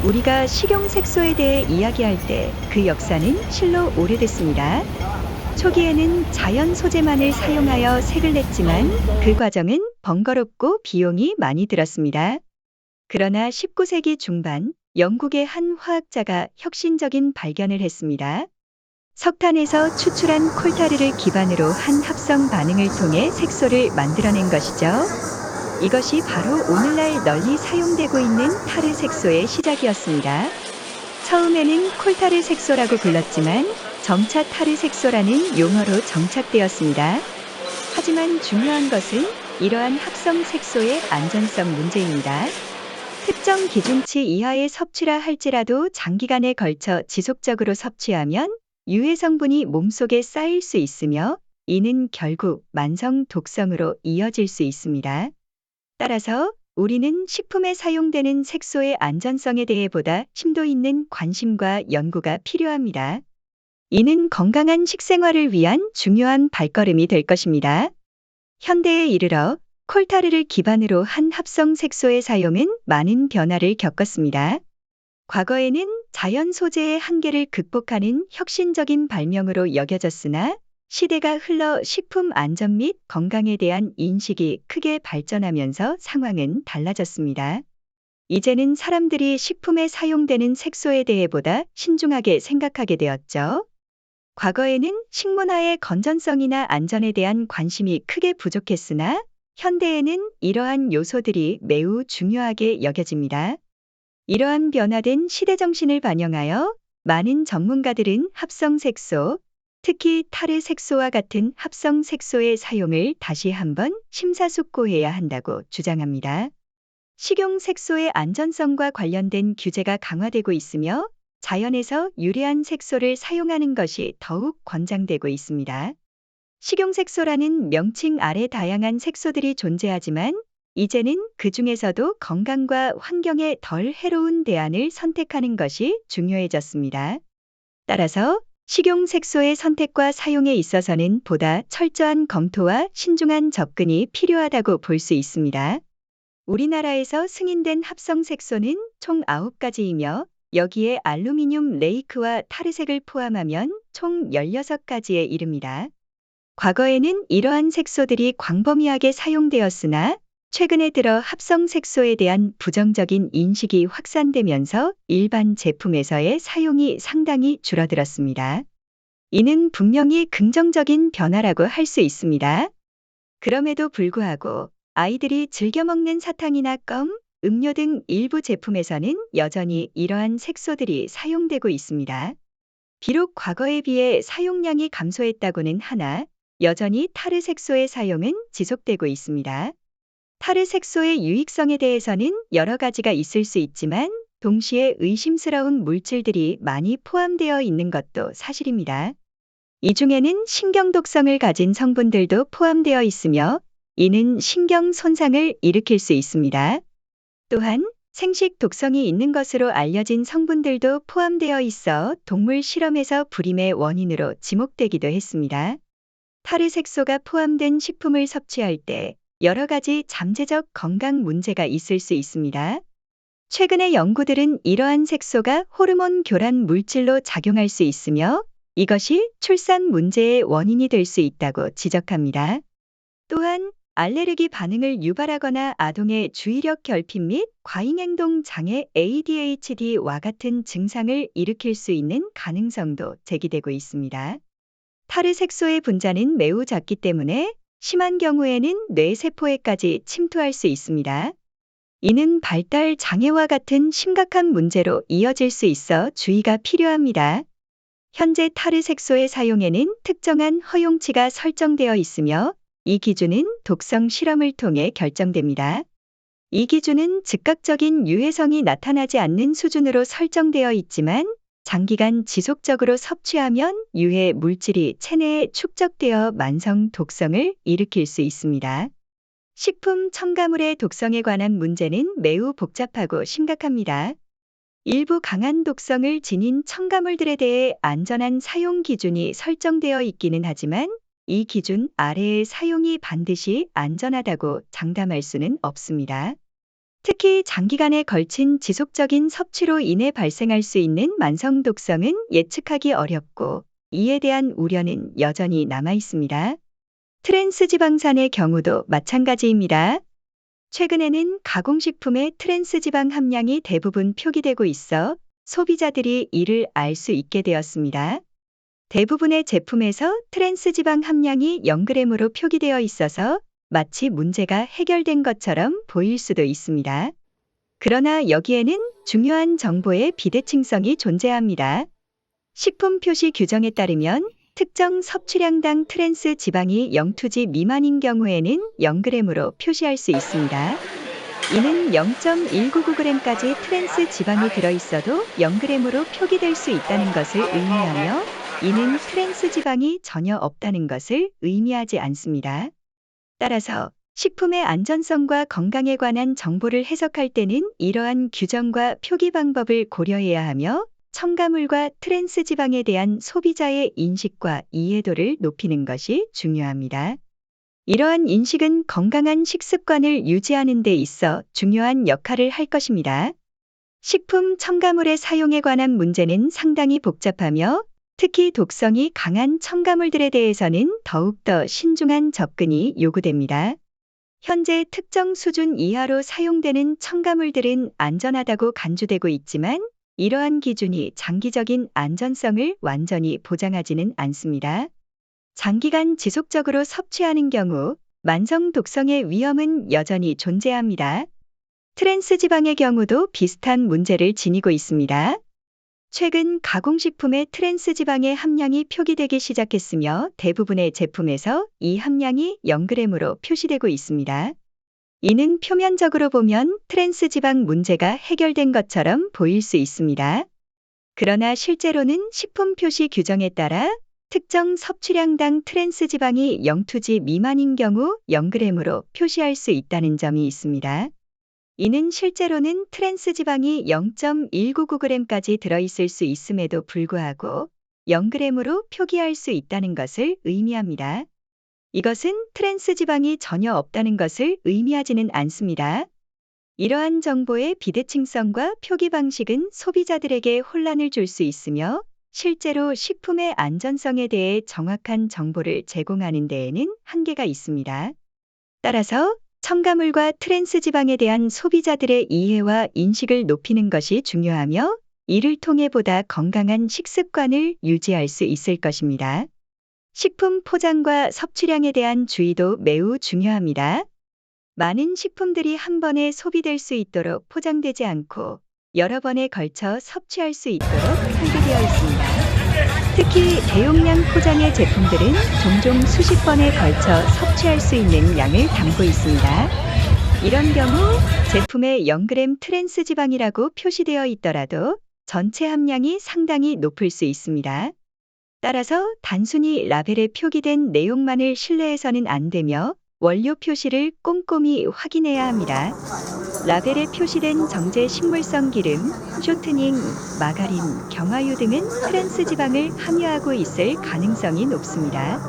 우리가 식용색소에 대해 이야기할 때 그 역사는 실로 오래됐습니다. 초기에는 자연 소재만을 사용하여 색을 냈지만 그 과정은 번거롭고 비용이 많이 들었습니다. 그러나 19세기 중반 영국의 한 화학자가 혁신적인 발견을 했습니다. 석탄에서 추출한 콜타르를 기반으로 한 합성 반응을 통해 색소를 만들어낸 것이죠. 이것이 바로 오늘날 널리 사용되고 있는 타르 색소의 시작이었습니다. 처음에는 콜타르 색소라고 불렀지만 점차 타르 색소라는 용어로 정착되었습니다. 하지만 중요한 것은 이러한 합성 색소의 안전성 문제입니다. 특정 기준치 이하의 섭취라 할지라도 장기간에 걸쳐 지속적으로 섭취하면 유해 성분이 몸속에 쌓일 수 있으며 이는 결국 만성 독성으로 이어질 수 있습니다. 따라서 우리는 식품에 사용되는 색소의 안전성에 대해 보다 심도 있는 관심과 연구가 필요합니다. 이는 건강한 식생활을 위한 중요한 발걸음이 될 것입니다. 현대에 이르러 콜타르를 기반으로 한 합성 색소의 사용은 많은 변화를 겪었습니다. 과거에는 자연 소재의 한계를 극복하는 혁신적인 발명으로 여겨졌으나 시대가 흘러 식품 안전 및 건강에 대한 인식이 크게 발전하면서 상황은 달라졌습니다. 이제는 사람들이 식품에 사용되는 색소에 대해 보다 신중하게 생각하게 되었죠. 과거에는 식문화의 건전성이나 안전에 대한 관심이 크게 부족했으나 현대에는 이러한 요소들이 매우 중요하게 여겨집니다. 이러한 변화된 시대 정신을 반영하여 많은 전문가들은 합성 색소, 특히 타르 색소와 같은 합성 색소의 사용을 다시 한번 심사숙고해야 한다고 주장합니다. 식용 색소의 안전성과 관련된 규제가 강화되고 있으며 자연에서 유래한 색소를 사용하는 것이 더욱 권장되고 있습니다. 식용 색소라는 명칭 아래 다양한 색소들이 존재하지만 이제는 그 중에서도 건강과 환경에 덜 해로운 대안을 선택하는 것이 중요해졌습니다. 따라서 식용 색소의 선택과 사용에 있어서는 보다 철저한 검토와 신중한 접근이 필요하다고 볼 수 있습니다. 우리나라에서 승인된 합성 색소는 총 9가지이며 여기에 알루미늄 레이크와 타르색을 포함하면 총 16가지에 이릅니다. 과거에는 이러한 색소들이 광범위하게 사용되었으나 최근에 들어 합성 색소에 대한 부정적인 인식이 확산되면서 일반 제품에서의 사용이 상당히 줄어들었습니다. 이는 분명히 긍정적인 변화라고 할 수 있습니다. 그럼에도 불구하고 아이들이 즐겨 먹는 사탕이나 껌, 음료 등 일부 제품에서는 여전히 이러한 색소들이 사용되고 있습니다. 비록 과거에 비해 사용량이 감소했다고는 하나 여전히 타르 색소의 사용은 지속되고 있습니다. 타르 색소의 유익성에 대해서는 여러 가지가 있을 수 있지만 동시에 의심스러운 물질들이 많이 포함되어 있는 것도 사실입니다. 이 중에는 신경 독성을 가진 성분들도 포함되어 있으며 이는 신경 손상을 일으킬 수 있습니다. 또한 생식 독성이 있는 것으로 알려진 성분들도 포함되어 있어 동물 실험에서 불임의 원인으로 지목되기도 했습니다. 타르 색소가 포함된 식품을 섭취할 때 여러 가지 잠재적 건강 문제가 있을 수 있습니다. 최근의 연구들은 이러한 색소가 호르몬 교란 물질로 작용할 수 있으며 이것이 출산 문제의 원인이 될 수 있다고 지적합니다. 또한 알레르기 반응을 유발하거나 아동의 주의력 결핍 및 과잉행동 장애 ADHD와 같은 증상을 일으킬 수 있는 가능성도 제기되고 있습니다. 타르 색소의 분자는 매우 작기 때문에 심한 경우에는 뇌세포에까지 침투할 수 있습니다. 이는 발달 장애와 같은 심각한 문제로 이어질 수 있어 주의가 필요합니다. 현재 타르 색소의 사용에는 특정한 허용치가 설정되어 있으며 이 기준은 독성 실험을 통해 결정됩니다. 이 기준은 즉각적인 유해성이 나타나지 않는 수준으로 설정되어 있지만 장기간 지속적으로 섭취하면 유해 물질이 체내에 축적되어 만성 독성을 일으킬 수 있습니다. 식품 첨가물의 독성에 관한 문제는 매우 복잡하고 심각합니다. 일부 강한 독성을 지닌 첨가물들에 대해 안전한 사용 기준이 설정되어 있기는 하지만 이 기준 아래의 사용이 반드시 안전하다고 장담할 수는 없습니다. 특히 장기간에 걸친 지속적인 섭취로 인해 발생할 수 있는 만성 독성은 예측하기 어렵고 이에 대한 우려는 여전히 남아 있습니다. 트랜스지방산의 경우도 마찬가지입니다. 최근에는 가공식품의 트랜스지방 함량이 대부분 표기되고 있어 소비자들이 이를 알 수 있게 되었습니다. 대부분의 제품에서 트랜스지방 함량이 0g으로 표기되어 있어서 마치 문제가 해결된 것처럼 보일 수도 있습니다. 그러나 여기에는 중요한 정보의 비대칭성이 존재합니다. 식품 표시 규정에 따르면 특정 섭취량당 트랜스 지방이 0토지 미만인 경우에는 0g으로 표시할 수 있습니다. 이는 0.199g까지 트랜스 지방이 들어있어도 0g으로 표기될 수 있다는 것을 의미하며 이는 트랜스 지방이 전혀 없다는 것을 의미하지 않습니다. 따라서 식품의 안전성과 건강에 관한 정보를 해석할 때는 이러한 규정과 표기 방법을 고려해야 하며 첨가물과 트랜스 지방에 대한 소비자의 인식과 이해도를 높이는 것이 중요합니다. 이러한 인식은 건강한 식습관을 유지하는 데 있어 중요한 역할을 할 것입니다. 식품 첨가물의 사용에 관한 문제는 상당히 복잡하며 특히 독성이 강한 첨가물들에 대해서는 더욱더 신중한 접근이 요구됩니다. 현재 특정 수준 이하로 사용되는 첨가물들은 안전하다고 간주되고 있지만 이러한 기준이 장기적인 안전성을 완전히 보장하지는 않습니다. 장기간 지속적으로 섭취하는 경우 만성 독성의 위험은 여전히 존재합니다. 트랜스 지방의 경우도 비슷한 문제를 지니고 있습니다. 최근 가공식품의 트랜스 지방의 함량이 표기되기 시작했으며 대부분의 제품에서 이 함량이 0g으로 표시되고 있습니다. 이는 표면적으로 보면 트랜스 지방 문제가 해결된 것처럼 보일 수 있습니다. 그러나 실제로는 식품 표시 규정에 따라 특정 섭취량당 트랜스 지방이 0토지 미만인 경우 0g으로 표시할 수 있다는 점이 있습니다. 이는 실제로는 트랜스 지방이 0.199g까지 들어있을 수 있음에도 불구하고 0g으로 표기할 수 있다는 것을 의미합니다. 이것은 트랜스 지방이 전혀 없다는 것을 의미하지는 않습니다. 이러한 정보의 비대칭성과 표기 방식은 소비자들에게 혼란을 줄 수 있으며 실제로 식품의 안전성에 대해 정확한 정보를 제공하는 데에는 한계가 있습니다. 따라서 첨가물과 트랜스 지방에 대한 소비자들의 이해와 인식을 높이는 것이 중요하며 이를 통해 보다 건강한 식습관을 유지할 수 있을 것입니다. 식품 포장과 섭취량에 대한 주의도 매우 중요합니다. 많은 식품들이 한 번에 소비될 수 있도록 포장되지 않고 여러 번에 걸쳐 섭취할 수 있도록 설계되어 있습니다. 특히 대용량 포장의 제품들은 종종 수십 번에 걸쳐 섭취할 수 있는 양을 담고 있습니다. 이런 경우 제품에 0g 트랜스 지방이라고 표시되어 있더라도 전체 함량이 상당히 높을 수 있습니다. 따라서 단순히 라벨에 표기된 내용만을 신뢰해서는 안 되며 원료 표시를 꼼꼼히 확인해야 합니다. 라벨에 표시된 정제 식물성 기름, 쇼트닝, 마가린, 경화유 등은 트랜스 지방을 함유하고 있을 가능성이 높습니다.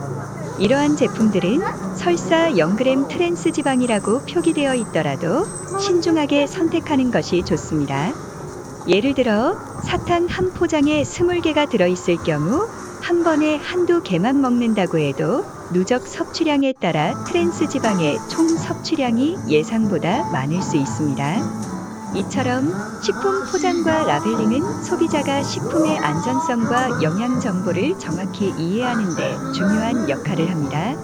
이러한 제품들은 설사 0g 트랜스 지방이라고 표기되어 있더라도 신중하게 선택하는 것이 좋습니다. 예를 들어 사탕 한 포장에 20개가 들어있을 경우 한 번에 한두 개만 먹는다고 해도 누적 섭취량에 따라 트랜스 지방의 총 섭취량이 예상보다 많을 수 있습니다. 이처럼 식품 포장과 라벨링은 소비자가 식품의 안전성과 영양 정보를 정확히 이해하는 데 중요한 역할을 합니다.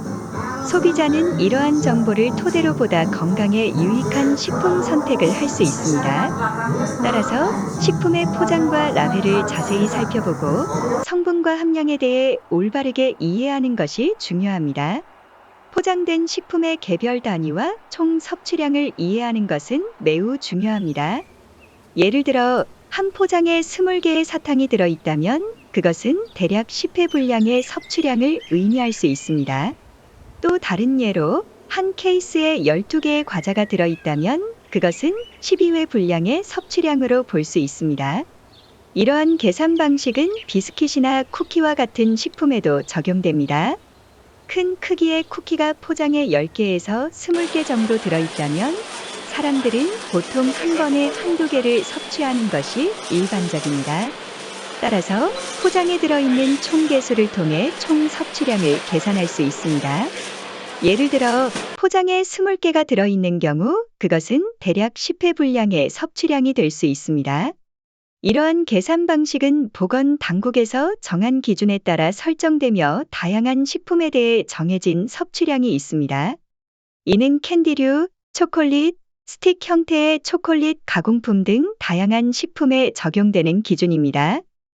소비자는 이러한 정보를 토대로 보다 건강에 유익한 식품 선택을 할 수 있습니다. 따라서 식품의 포장과 라벨을 자세히 살펴보고 성분과 함량에 대해 올바르게 이해하는 것이 중요합니다. 포장된 식품의 개별 단위와 총 섭취량을 이해하는 것은 매우 중요합니다. 예를 들어 한 포장에 20개의 사탕이 들어있다면 그것은 대략 10회 분량의 섭취량을 의미할 수 있습니다. 또 다른 예로 한 케이스에 12개의 과자가 들어있다면 그것은 12회 분량의 섭취량으로 볼 수 있습니다. 이러한 계산 방식은 비스킷이나 쿠키와 같은 식품에도 적용됩니다. 큰 크기의 쿠키가 포장에 10개에서 20개 정도 들어있다면 사람들은 보통 한 번에 한두 개를 섭취하는 것이 일반적입니다. 따라서 포장에 들어있는 총 개수를 통해 총 섭취량을 계산할 수 있습니다. 예를 들어 포장에 20개가 들어있는 경우 그것은 대략 10회 분량의 섭취량이 될 수 있습니다. 이러한 계산 방식은 보건 당국에서 정한 기준에 따라 설정되며 다양한 식품에 대해 정해진 섭취량이 있습니다. 이는 캔디류, 초콜릿, 스틱 형태의 초콜릿 가공품 등 다양한 식품에 적용되는 기준입니다.